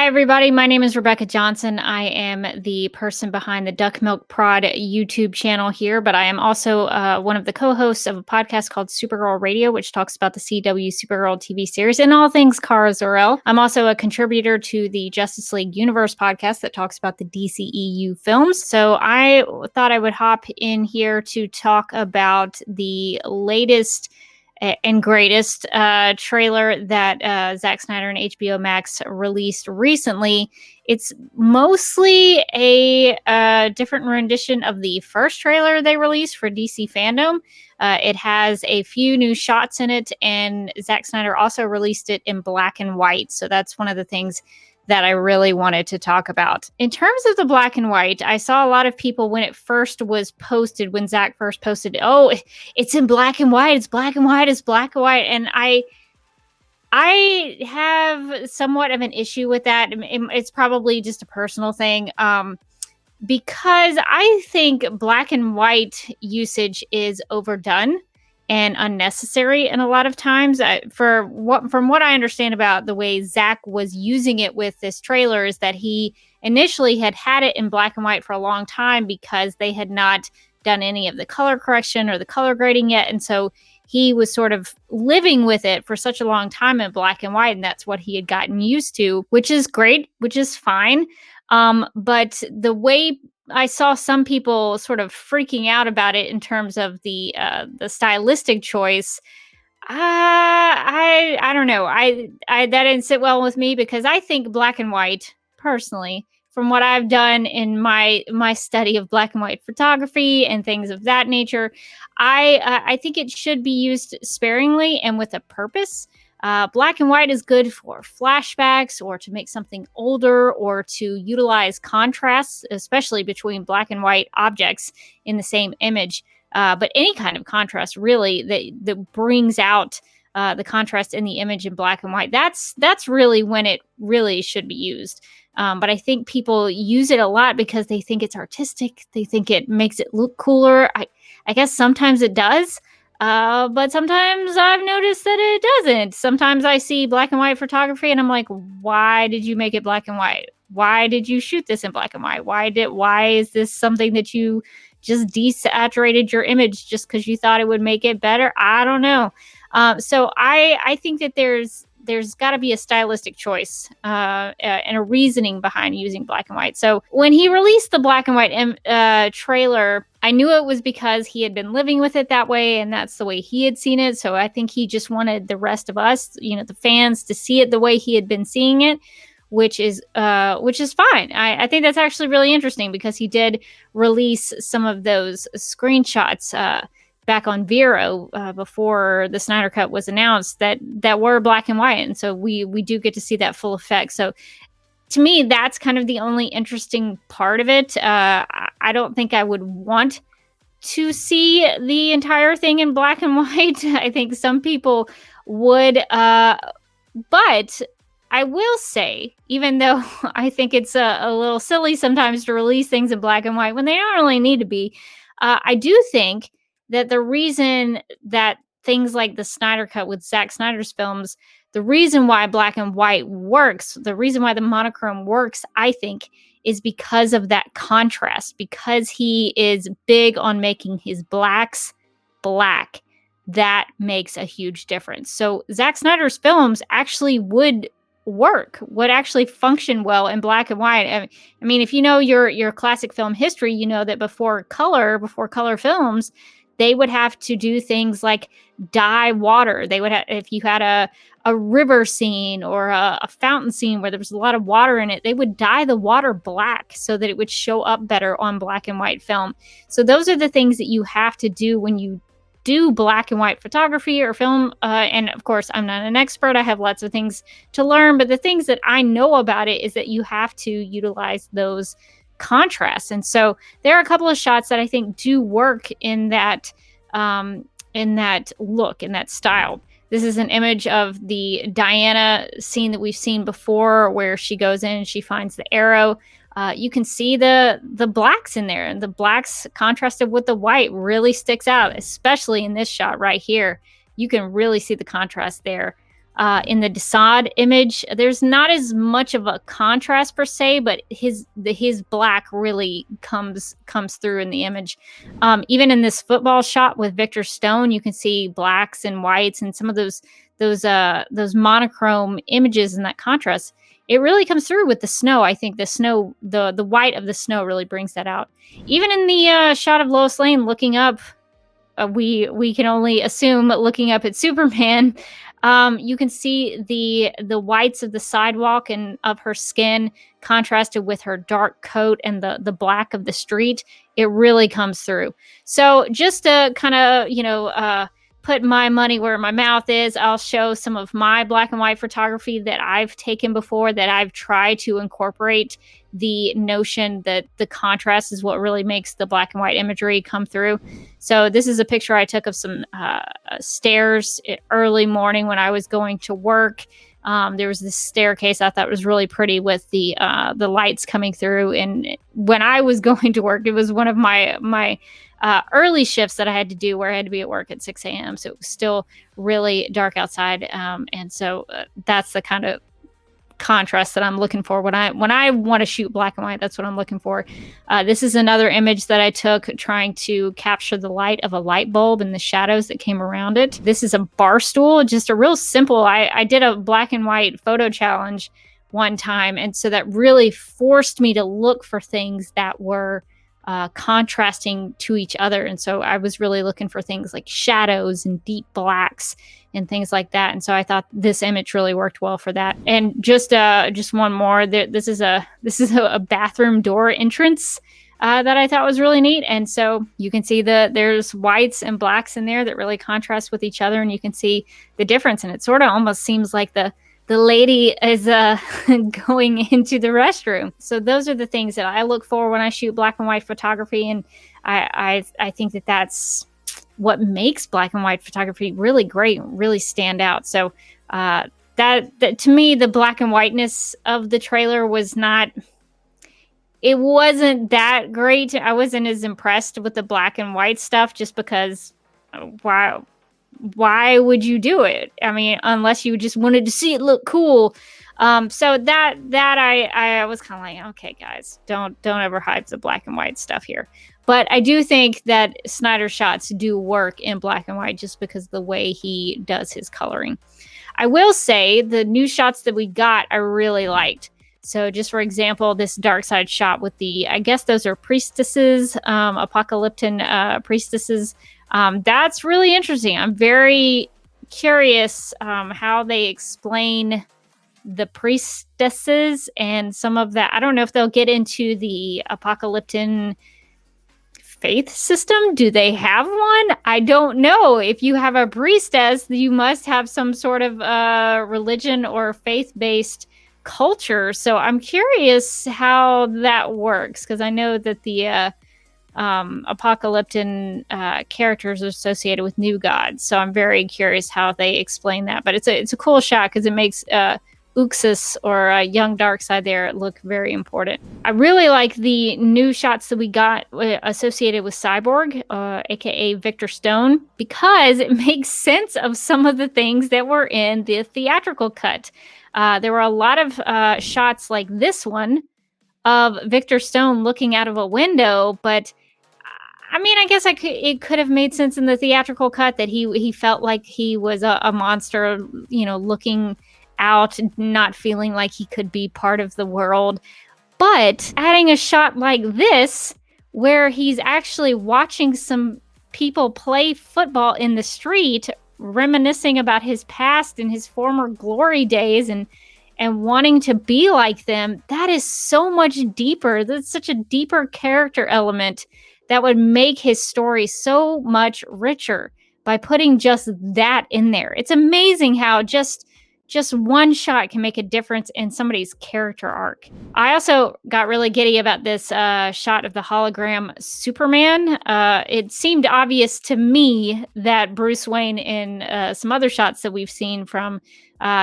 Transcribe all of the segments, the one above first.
Hi, everybody. My name is Rebecca Johnson. I am the person behind the Duck Milk Prod YouTube channel here, but I am also one of the co hosts of a podcast called Supergirl Radio, which talks about the CW Supergirl TV series and all things Kara Zor-El. I'm also a contributor to the Justice League Universe podcast that talks about the DCEU films. So I thought I would hop in here to talk about the latest and greatest trailer that Zack Snyder and HBO Max released recently. It's mostly a different rendition of the first trailer they released for DC Fandom. It has a few new shots in it, and Zack Snyder also released it in black and white. So that's one of the things that I really wanted to talk about. In terms of the black and white, I saw a lot of people when it first was posted, when Zack first posted, oh, it's in black and white, it's black and white, it's black and white. And I have somewhat of an issue with that. It's probably just a personal thing. Because I think black and white usage is overdone and unnecessary. And a lot of times, from what I understand about the way Zack was using it with this trailer, is that he initially had it in black and white for a long time because they had not done any of the color correction or the color grading yet. And so he was sort of living with it for such a long time in black and white. And that's what he had gotten used to, which is great, which is fine. But the way I saw some people sort of freaking out about it in terms of the stylistic choice, I don't know. I that didn't sit well with me because I think black and white, personally, from what I've done in my study of black and white photography and things of that nature, I think it should be used sparingly and with a purpose. Black and white is good for flashbacks or to make something older or to utilize contrasts, especially between black and white objects in the same image. But any kind of contrast, really, that brings out the contrast in the image in black and white, that's really when it really should be used. But I think people use it a lot because they think it's artistic. They think it makes it look cooler. I guess sometimes it does. But sometimes I've noticed that it doesn't. Sometimes I see black and white photography and I'm like, why did you make it black and white? Why did you shoot this in black and white? Why is this something that you just desaturated your image just because you thought it would make it better? I don't know. So I think that there's got to be a stylistic choice and a reasoning behind using black and white. So when he released the black and white trailer, I knew it was because he had been living with it that way, and that's the way he had seen it. So I think he just wanted the rest of us, the fans, to see it the way he had been seeing it, which is fine. I think that's actually really interesting because he did release some of those screenshots back on Vero before the Snyder Cut was announced that were black and white, and so we do get to see that full effect. So to me, that's kind of the only interesting part of it. I don't think I would want to see the entire thing in black and white. I think some people would, but I will say, even though I think it's a little silly sometimes to release things in black and white when they don't really need to be, I do think that the reason that things like the Snyder Cut with Zack Snyder's films, the reason why black and white works, the reason why the monochrome works, I think, is because of that contrast, because he is big on making his blacks black. That makes a huge difference. So Zack Snyder's films actually would actually function well in black and white. I mean, if you know your classic film history, you know that before color films, they would have to do things like dye water. They would have, if you had a river scene or a fountain scene where there was a lot of water in it, they would dye the water black so that it would show up better on black and white film. So those are the things that you have to do when you do black and white photography or film. And of course, I'm not an expert. I have lots of things to learn, but the things that I know about it is that you have to utilize those contrasts. And so there are a couple of shots that I think do work in that look, in that style. This is an image of the Diana scene that we've seen before, where she goes in and she finds the arrow. You can see the blacks in there, and the blacks contrasted with the white really sticks out, especially in this shot right here. You can really see the contrast there. In the Desaad image, there's not as much of a contrast per se, but his black really comes through in the image. Even in this football shot with Victor Stone, you can see blacks and whites and some of those monochrome images and that contrast. It really comes through with the snow. I think the snow, the white of the snow, really brings that out. Even in the shot of Lois Lane looking up, we can only assume looking up at Superman. You can see the whites of the sidewalk and of her skin contrasted with her dark coat and the black of the street. It really comes through. So just to kind of put my money where my mouth is, I'll show some of my black and white photography that I've taken before, that I've tried to incorporate the notion that the contrast is what really makes the black and white imagery come through. So this is a picture I took of some stairs early morning when I was going to work. There was this staircase I thought was really pretty with the lights coming through. And when I was going to work, it was one of my early shifts that I had to do where I had to be at work at 6 a.m. So it was still really dark outside. And so that's the kind of contrast that I'm looking for when I want to shoot black and white. That's what I'm looking for. This is another image that I took trying to capture the light of a light bulb and the shadows that came around it. This is a bar stool, just a real simple. I did a black and white photo challenge one time, and so that really forced me to look for things that were contrasting to each other. And so I was really looking for things like shadows and deep blacks and things like that. And so I thought this image really worked well for that. And just one more. This is a bathroom door entrance that I thought was really neat. And so you can see there's whites and blacks in there that really contrast with each other, and you can see the difference. And it sort of almost seems like the lady is going into the restroom. So those are the things that I look for when I shoot black and white photography, and I think that that's what makes black and white photography really great, really stand out. So that to me, the black and whiteness of the trailer wasn't that great. I wasn't as impressed with the black and white stuff, just because why would you do it? I mean, unless you just wanted to see it look cool. So that I was kind of like, okay, guys, don't ever hype the black and white stuff here. But I do think that Snyder shots do work in black and white just because of the way he does his coloring. I will say the new shots that we got, I really liked. So just for example, this dark side shot with I guess those are priestesses, apocalyptic priestesses. That's really interesting. I'm very curious how they explain the priestesses and some of that. I don't know if they'll get into the apocalyptic faith system. Do they have one? I don't know. If you have a priestess, you must have some sort of religion or faith-based culture. So I'm curious how that works, because I know that the apocalyptic characters are associated with new gods. So I'm very curious how they explain that. But it's a cool shot because it makes Uxas or young Darkseid there look very important. I really like the new shots that we got associated with Cyborg, aka Victor Stone, because it makes sense of some of the things that were in the theatrical cut. There were a lot of shots like this one of Victor Stone looking out of a window, but I mean, I guess it could have made sense in the theatrical cut that he felt like he was a monster, looking out, not feeling like he could be part of the world. But adding a shot like this, where he's actually watching some people play football in the street, reminiscing about his past and his former glory days, and wanting to be like them, that is so much deeper. That's such a deeper character element that would make his story so much richer by putting just that in there. It's amazing how just one shot can make a difference in somebody's character arc. I also got really giddy about this shot of the hologram Superman. It seemed obvious to me that Bruce Wayne, in some other shots that we've seen from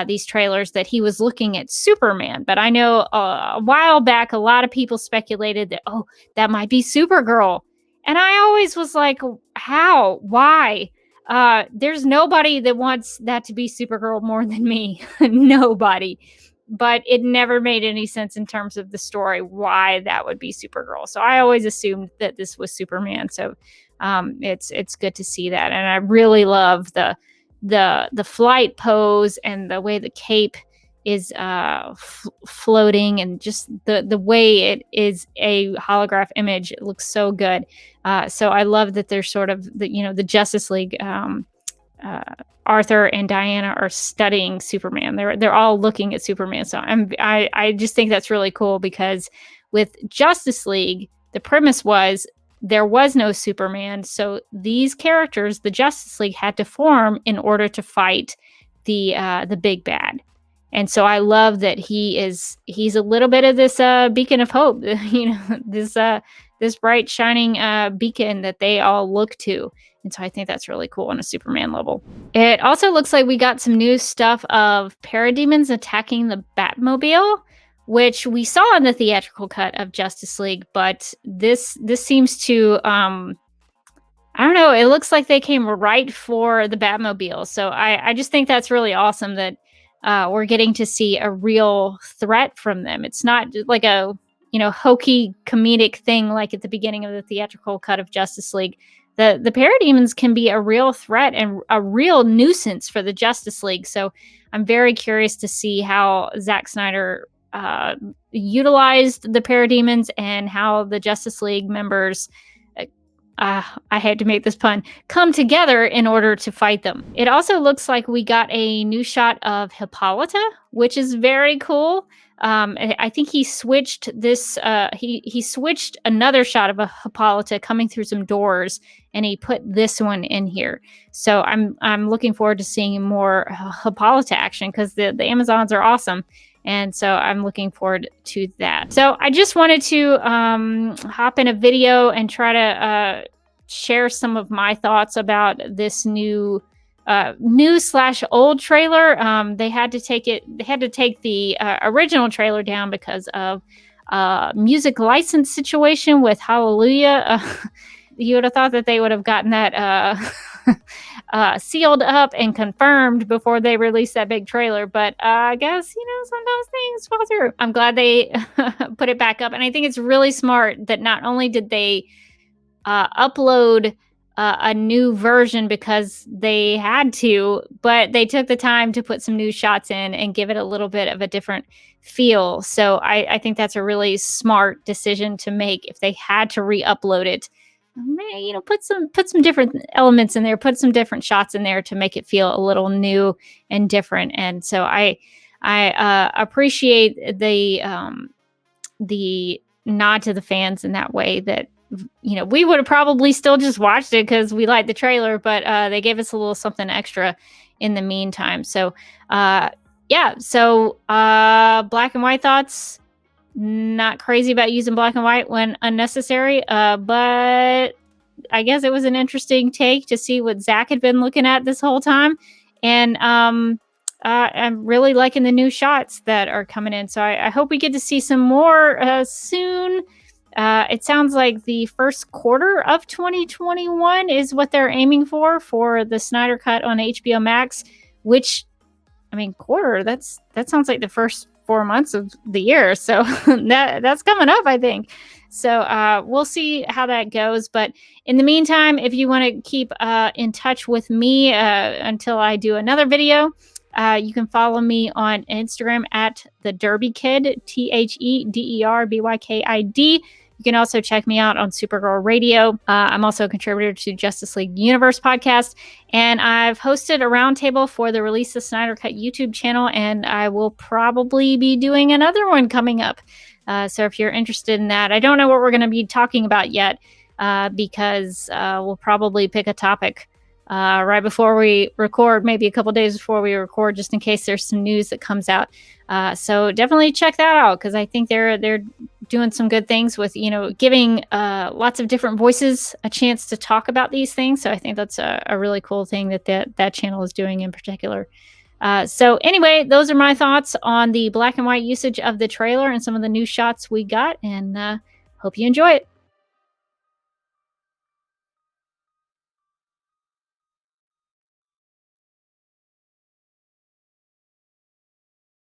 these trailers, that he was looking at Superman. But I know a while back, a lot of people speculated that, that might be Supergirl. And I always was like, how? Why? There's nobody that wants that to be Supergirl more than me. Nobody. But it never made any sense in terms of the story why that would be Supergirl. So I always assumed that this was Superman. So it's good to see that, and I really love the flight pose and the way the cape is floating, and just the way it is a holograph image. It looks so good. So I love that there's sort of the Justice League. Uh, Arthur and Diana are studying Superman. They're all looking at Superman. So I just think that's really cool, because with Justice League, the premise was there was no Superman. So these characters, the Justice League, had to form in order to fight the big bad. And so I love that he's a little bit of this beacon of hope, this bright shining beacon that they all look to. And so I think that's really cool on a Superman level. It also looks like we got some new stuff of parademons attacking the Batmobile, which we saw in the theatrical cut of Justice League, but this seems to I don't know, it looks like they came right for the Batmobile. So I just think that's really awesome that we're getting to see a real threat from them. It's not like a hokey comedic thing like at the beginning of the theatrical cut of Justice League. The parademons can be a real threat and a real nuisance for the Justice League. So I'm very curious to see how Zack Snyder utilized the parademons, and how the Justice League members, I had to make this pun, come together in order to fight them. It also looks like we got a new shot of Hippolyta, which is very cool. I think he switched this. He switched another shot of a Hippolyta coming through some doors, and he put this one in here. So I'm looking forward to seeing more Hippolyta action, because the Amazons are awesome. And so I'm looking forward to that. So I just wanted to hop in a video and try to share some of my thoughts about this new /old trailer. They had to take the original trailer down because of music license situation with Hallelujah. You would have thought that they would have gotten that sealed up and confirmed before they released that big trailer, but I guess sometimes things fall through. I'm glad they put it back up, and I think it's really smart that not only did they upload a new version because they had to, but they took the time to put some new shots in and give it a little bit of a different feel. So I think that's a really smart decision to make. If they had to re-upload it, put some different elements in there, put some different shots in there to make it feel a little new and different. And so I appreciate the nod to the fans in that way, that we would have probably still just watched it because we liked the trailer, but they gave us a little something extra in the meantime. So yeah, so black and white thoughts. Not crazy about using black and white when unnecessary, but I guess it was an interesting take to see what Zack had been looking at this whole time. And I'm really liking the new shots that are coming in. So I hope we get to see some more soon. It sounds like the first quarter of 2021 is what they're aiming for the Snyder Cut on HBO Max, which, quarter, that sounds like the first 4 months of the year. So that's coming up, I think. So we'll see how that goes. But in the meantime, if you want to keep in touch with me until I do another video, you can follow me on Instagram at the Derby Kid, THEDERBYKID. You can also check me out on Supergirl Radio. I'm also a contributor to Justice League Universe podcast, and I've hosted a roundtable for the Release the Snyder Cut YouTube channel, and I will probably be doing another one coming up. So if you're interested in that, I don't know what we're going to be talking about yet, because we'll probably pick a topic right before we record, maybe a couple days before we record, just in case there's some news that comes out. So definitely check that out, because I think they're doing some good things with, giving lots of different voices a chance to talk about these things. So I think that's a really cool thing that channel is doing in particular. So anyway, those are my thoughts on the black and white usage of the trailer and some of the new shots we got, and hope you enjoy it.